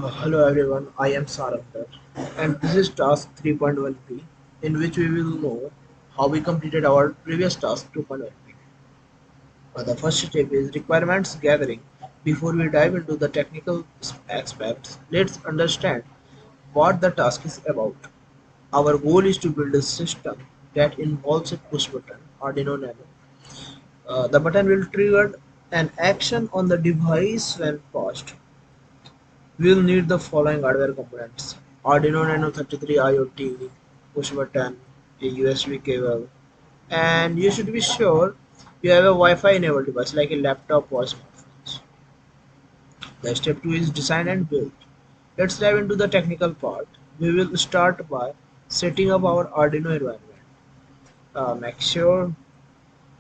Hello everyone, I am Sarandar and this is task 3.1p in which we will know how we completed our previous task 2.1p. The first step is requirements gathering. Before we dive into the technical aspects, let's understand what the task is about. Our goal is to build a system that involves a push button, Arduino Nano. The button will trigger an action on the device when pushed. We'll need the following hardware components: Arduino Nano 33 IoT, push button, a USB cable, and you should be sure you have a Wi-Fi enabled device like a laptop or smartphones. The step 2 is design and build. Let's dive into the technical part. We will start by setting up our Arduino environment. Make sure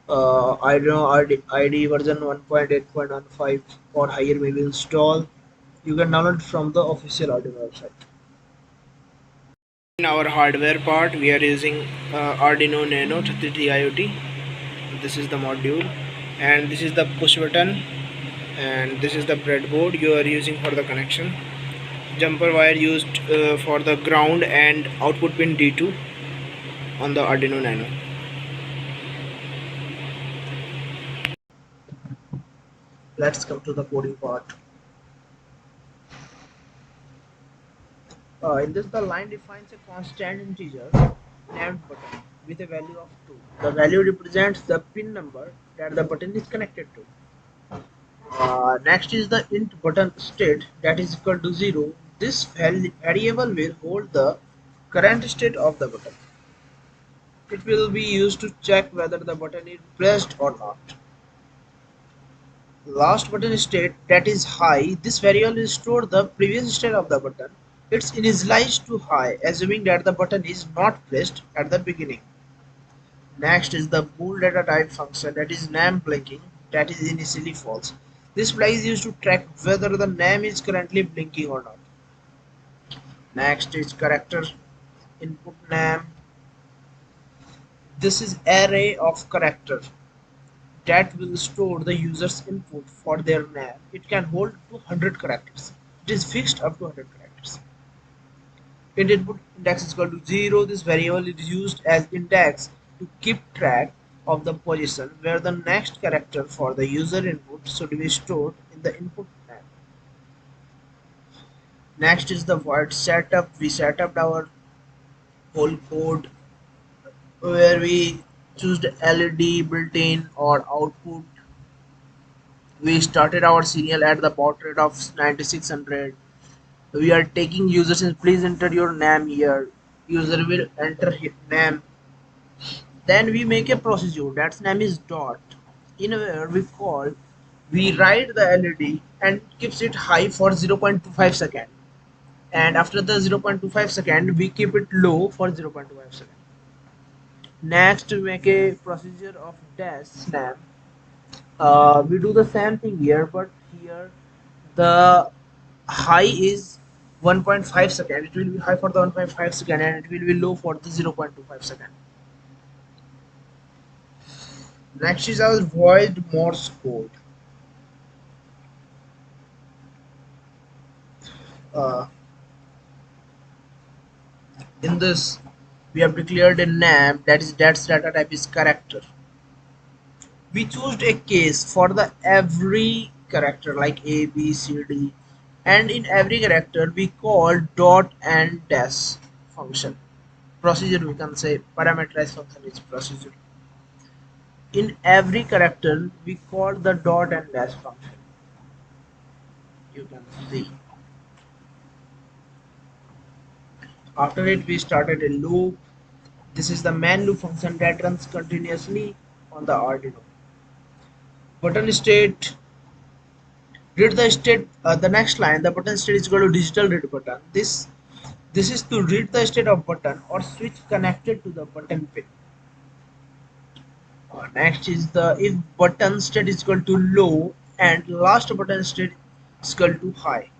Arduino IDE version 1.8.15 or higher may be installed. You can download from the official Arduino website. In our hardware part, we are using Arduino Nano 33 IoT. This is the module, and this is the push button, and this is the breadboard you are using for the connection. Jumper wire used for the ground and output pin D2 on the Arduino Nano. Let's come to the coding part. In this, the line defines a constant integer named button with a value of 2. The value represents the pin number that the button is connected to. Next is the int button state that is equal to 0. This variable will hold the current state of the button. It will be used to check whether the button is pressed or not. Last button state that is high. This variable will store the previous state of the button. It's initialized to high, assuming that the button is not pressed at the beginning. Next is the bool data type function that is name blinking that is initially false. This flag is used to track whether the name is currently blinking or not. Next is character input name. This is array of character that will store the user's input for their name. It can hold 200 characters. It is fixed up to 100 characters. Int input index is equal to 0. This variable is used as index to keep track of the position where the next character for the user input should be stored in the input name. Next is the void setup. We set up our whole code where we choose the LED built-in or output. We started our serial at the baud rate of 9600. We are taking users in. Please enter your name here. User will enter his name. Then we make a procedure that's name is dot. In where we write the LED and keeps it high for 0.25 second. And after the 0.25 second, we keep it low for 0.25 second. Next, we make a procedure of dash name. We do the same thing here, but here the high is 1.5 second. It will be high for the 1.5 second and it will be low for the 0.25 second. Next is our void Morse code. Uh, in this, we have declared a name that's data type is character. We chose a case for the every character like A, B, C, D, and in every character we call dot and dash function. Procedure we can say parameterized function is procedure. In every character we call the dot and dash function. You can see. After it we started a loop. This is the main loop function that runs continuously on the Arduino. Button state read the state. The next line, the button state is equal to digital read button. This is to read the state of button or switch connected to the button pin. Next is the if button state is equal to low and last button state is equal to high.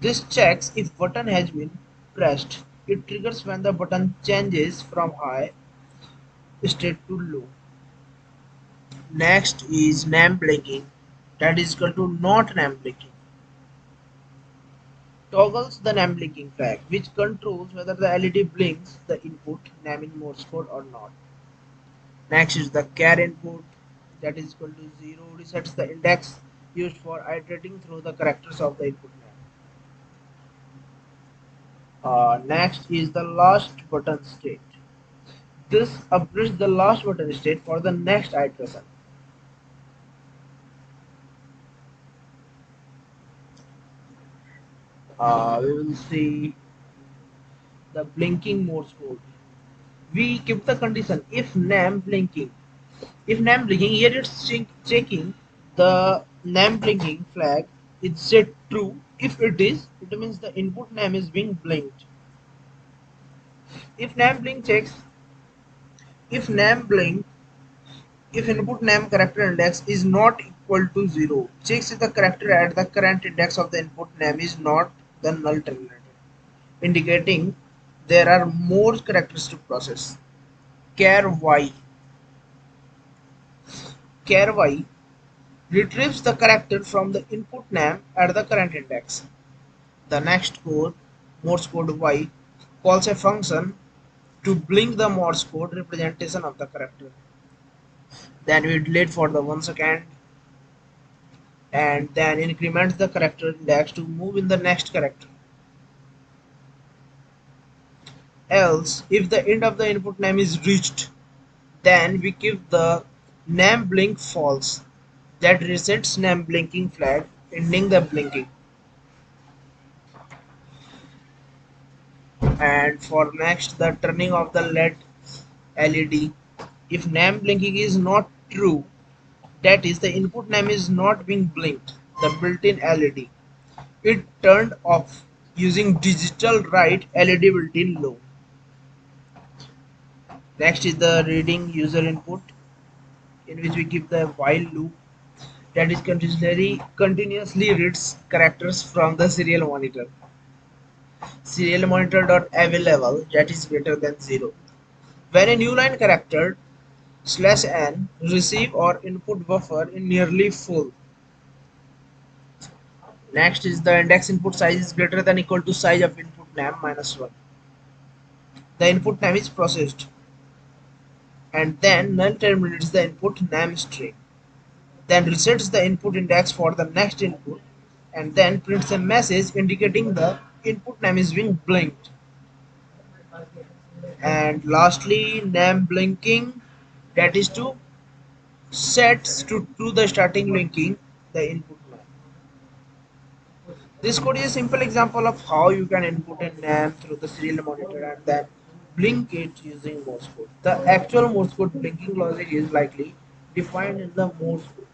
This checks if button has been pressed. It triggers when the button changes from high state to low. Next is name blinking that is equal to not name blinking. toggles the NAM blinking flag, which controls whether the LED blinks the input NAM in Morse code or not. Next is the char input, that is equal to 0, resets the index used for iterating through the characters of the input NAM. Next is the last button state. This updates the last button state for the next iteration. We will see the blinking Morse code. We keep the condition if NAM blinking. If NAM blinking, here it's checking the NAM blinking flag is set true. If it is, it means the input NAM is being blinked. If NAM blink checks, if NAM blink, if input NAM character index is not equal to 0, checks if the character at the current index of the input NAM is not the null terminator, indicating there are more characters to process. Char Y. Char Y retrieves the character from the input NAM at the current index. The next code, Morse code Y, calls a function to blink the Morse code representation of the character. Then we delete for the 1 second and then increment the character index to move in the next character. Else, if the end of the input name is reached, then we give the name blink false. That resets name blinking flag, ending the blinking. And for next, the turning of the LED. If name blinking is not true, that is the input name is not being blinked, the built-in LED. It turned off using digital write LED built-in low. Next is the reading user input, in which we give the while loop that is continuously reads characters from the serial monitor. Serial monitor dot available, that is greater than 0. When a new line character /n receive or input buffer in nearly full. Next is the index input size is greater than equal to size of input name minus 1. The input name is processed and then null terminates the input name string. Then resets the input index for the next input and then prints a message indicating the input name is being blinked. And lastly, name blinking, that is to sets to the starting blinking the input name. This code is a simple example of how you can input a name through the serial monitor and then blink it using Morse code. The actual Morse code blinking logic is likely defined in the Morse code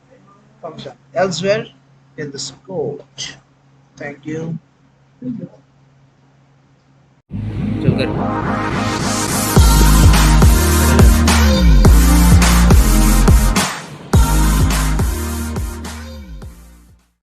function elsewhere in this code. Thank you. चल कर